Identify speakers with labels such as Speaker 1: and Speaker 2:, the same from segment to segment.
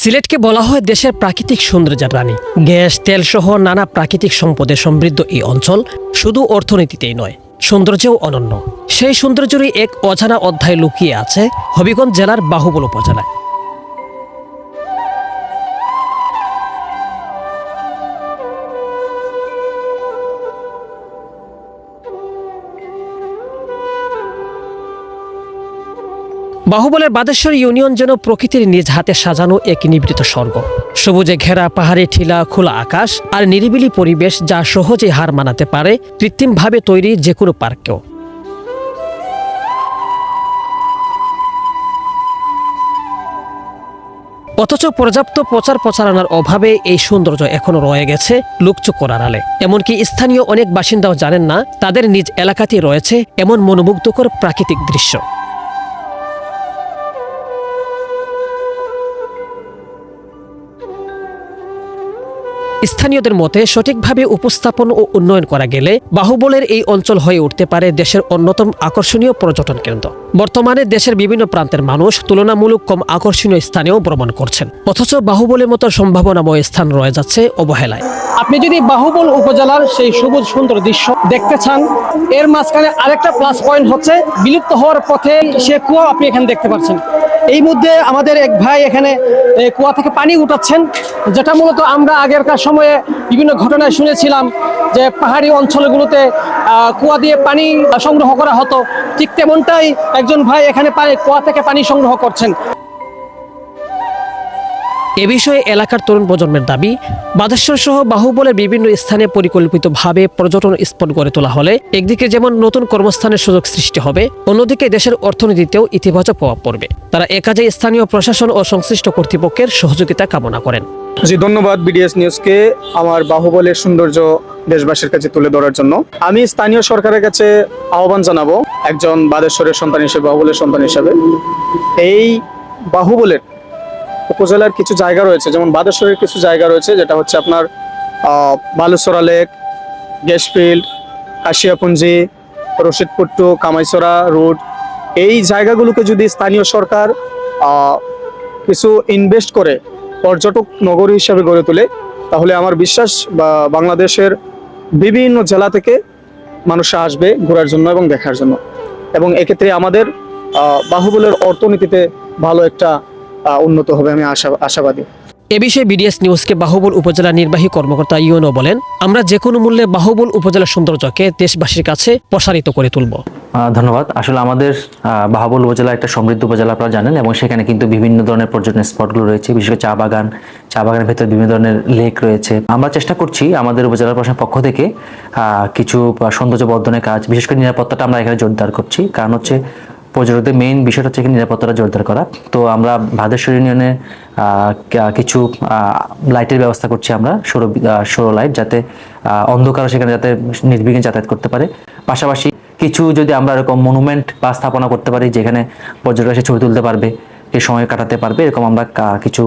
Speaker 1: সিলেটকে বলা হয় দেশের প্রাকৃতিক সৌন্দর্যের রানী। গ্যাস, তেল সহ নানা প্রাকৃতিক সম্পদে সমৃদ্ধ এই অঞ্চল শুধু অর্থনীতিতেই নয়, সৌন্দর্যেও অনন্য। সেই সৌন্দর্যেরই এক অজানা অধ্যায় লুকিয়ে আছে হবিগঞ্জ জেলার বাহুবল উপজেলায়। বাহুবলের বাদেশ্বর ইউনিয়ন যেন প্রকৃতির নিজ হাতে সাজানো এক নিবৃত স্বর্গ। সবুজে ঘেরা পাহাড়ি টিলা, খোলা আকাশ আর নিরিবিলি পরিবেশ, যা সহজে হার মানাতে পারে কৃত্রিমভাবে তৈরি যে কোনো পার্ককেও। অথচ পর্যাপ্ত প্রচার প্রচারণার অভাবে এই সৌন্দর্য এখনো রয়ে গেছে লুকচুপ করার আড়ালে। এমনকি স্থানীয় অনেক বাসিন্দাও জানেন না তাদের নিজ এলাকাতেই রয়েছে এমন মনোমুগ্ধকর প্রাকৃতিক দৃশ্য। স্থানীয়দের মতে সঠিকভাবে উপস্থাপন ও উন্নয়ন করা গেলে বাহুবলের এই অঞ্চল হয়ে উঠতে পারে দেশের অন্যতম আকর্ষণীয় পর্যটন কেন্দ্র। বর্তমানে দেশের বিভিন্ন প্রান্তের মানুষ তুলনামূলক কম আকর্ষণীয় স্থানেও ভ্রমণ করছেন, অথচ বাহুবলের মতো সম্ভাবনাময় স্থান রয়ে যাচ্ছে অবহেলায়।
Speaker 2: আপনি যদি বাহুবল উপজেলার সেই সবুজ সুন্দর দৃশ্য দেখতে চান, এর মাঝখানে আরেকটা প্লাস পয়েন্ট হচ্ছে বিলুপ্ত হওয়ার পথে সে কুয়া আপনি এখানে দেখতে পাচ্ছেন। এই মধ্যে আমাদের এক ভাই এখানে কুয়া থেকে পানি উঠাচ্ছেন, যেটা মূলত আমরা আগেরকার সময়ে বিভিন্ন ঘটনায় শুনেছিলাম যে পাহাড়ি অঞ্চলগুলোতে কুয়া দিয়ে পানি সংগ্রহ করা হতো। ঠিক তেমনটাই একজন ভাই এখানে কুয়া থেকে পানি সংগ্রহ করছেন।
Speaker 1: এ বিষয়ে এলাকার তরুণ প্রজন্মের দাবি, বাদেশ্বর সহ বাহুবলের বিভিন্ন স্থানে পরিকল্পিতভাবে পর্যটন স্পট গড়ে তোলা হলে একদিকে যেমন নতুন কর্মস্থানের সুযোগ সৃষ্টি হবে, অন্যদিকে দেশের অর্থনীতিতেও ইতিবাচক প্রভাব পড়বে। তারা এ কাজে স্থানীয় প্রশাসন ও সংশ্লিষ্ট কর্তৃপক্ষের সহযোগিতা কামনা করেন।
Speaker 3: জি, ধন্যবাদ বিডিএস নিউজকে আমার বাহুবলের সৌন্দর্য দেশবাসীর কাছে তুলে ধরার জন্য। আমি স্থানীয় সরকারের কাছে আহ্বান জানাবো, একজন বাদেশ্বরের সন্তান হিসেবে, বাহুবলের সন্তান হিসেবে। এই বাহুবলের উপজেলার কিছু জায়গা রয়েছে, যেমন বাদেশ্বরের কিছু জায়গা রয়েছে, যেটা হচ্ছে আপনার বালুচরা লেক, গ্যাসফিল্ড, কাশিয়াপুঞ্জি, রশিদপুট্টু, কামাইছড়া রোড, এই জায়গাগুলোকে যদি স্থানীয় সরকার কিছু ইনভেস্ট করে পর্যটক নগরী হিসাবে গড়ে তোলে, তাহলে আমার বিশ্বাস বাংলাদেশের বিভিন্ন জেলা থেকে মানুষ আসবে ঘোরার জন্য এবং দেখার জন্য, এবং এক্ষেত্রে আমাদের বাহুবলের অর্থনীতিতে ভালো একটা উন্নত হবে, আমি আশাবাদী।
Speaker 1: এ বিষয়ে বিডিএস নিউজকে বাহুবল উপজেলা নির্বাহী কর্মকর্তা ইউনো বলেন, আমরা যে কোনো মূল্যে বাহুবল উপজেলার সৌন্দর্যকে দেশবাসীর কাছে প্রসারিত করে তুলব।
Speaker 4: ধন্যবাদ। আসলে আমাদের বাহুবল উপজেলা একটা সমৃদ্ধ উপজেলা, আপনারা জানেন, এবং সেখানে কিন্তু বিভিন্ন ধরনের পর্যটন স্পটগুলো রয়েছে, বিশেষ করে চা বাগানের ভেতরে বিভিন্ন ধরনের লেক রয়েছে। আমরা চেষ্টা করছি আমাদের উপজেলা প্রশাসনের পক্ষ থেকে কিছু সৌন্দর্য বর্ধনের কাজ, বিশেষ করে নিরাপত্তাটা আমরা এখানে জোরদার করছি। কারণ হচ্ছে পর্যটকদের মেইন বিষয়টা হচ্ছে নিরাপত্তাটা জোরদার করা। তো আমরা বাদেশ্বর ইউনিয়নে কিছু লাইটের ব্যবস্থা করছি, আমরা সৌর লাইট, যাতে অন্ধকার সেখানে যাতে নির্বিঘ্নে যাতায়াত করতে পারে। পাশাপাশি কিছু যদি আমরা এরকম মনুমেন্ট বা স্থাপনা করতে পারি, যেখানে পর্যটক এসে ছবি তুলতে পারবে, এ সময় কাটাতে পারবে, এরকম আমরা কিছু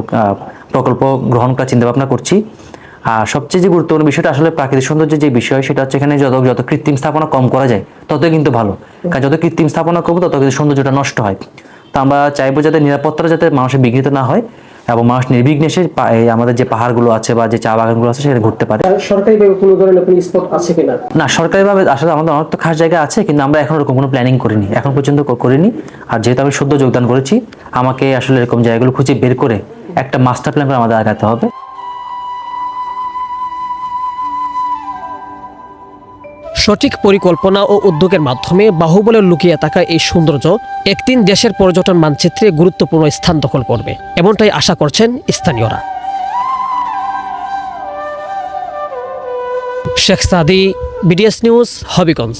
Speaker 4: প্রকল্প গ্রহণ করার চিন্তা ভাবনা করছি। আর সবচেয়ে যে গুরুত্বপূর্ণ বিষয়টা আসলে প্রাকৃতিক সৌন্দর্যের যে বিষয়, সেটা হচ্ছে এখানে যত কৃত্রিম স্থাপনা কম করা যায় ততই কিন্তু ভালো। কারণ যত কৃত্রিম স্থাপনা করবো তত কিন্তু সৌন্দর্যটা নষ্ট হয়। তো আমরা চাইবো যাতে নিরাপত্তাটা যাতে মানুষের বিঘ্নিত না হয় এবং মানুষ নির্বিঘ্নে এসে আমাদের যে পাহাড়গুলো আছে বা যে চা বাগানগুলো আছে সেখানে ঘুরতে পারে।
Speaker 2: সরকারিভাবে কোনো ধরনের কোনো স্পট আছে কিনা?
Speaker 4: না, সরকারিভাবে আসলে আমাদের অনেক তো খাস জায়গা আছে, কিন্তু আমরা এখন এরকম কোনো প্ল্যানিং করিনি, এখন পর্যন্ত করিনি। আর যেহেতু আমি সদ্য যোগদান করেছি, আমাকে আসলে এরকম জায়গাগুলো খুঁজে বের করে একটা মাস্টার প্ল্যান করে আমাদের আগাতে হবে।
Speaker 1: সঠিক পরিকল্পনা ও উদ্যোগের মাধ্যমে বাহুবলের লুকিয়ে থাকা এই সৌন্দর্য একদিন দেশের পর্যটন মানচিত্রে গুরুত্বপূর্ণ স্থান দখল করবে, এমনটাই আশা করছেন স্থানীয়রা। শেখ সাদি, বিডিএস নিউজ, হবিগঞ্জ।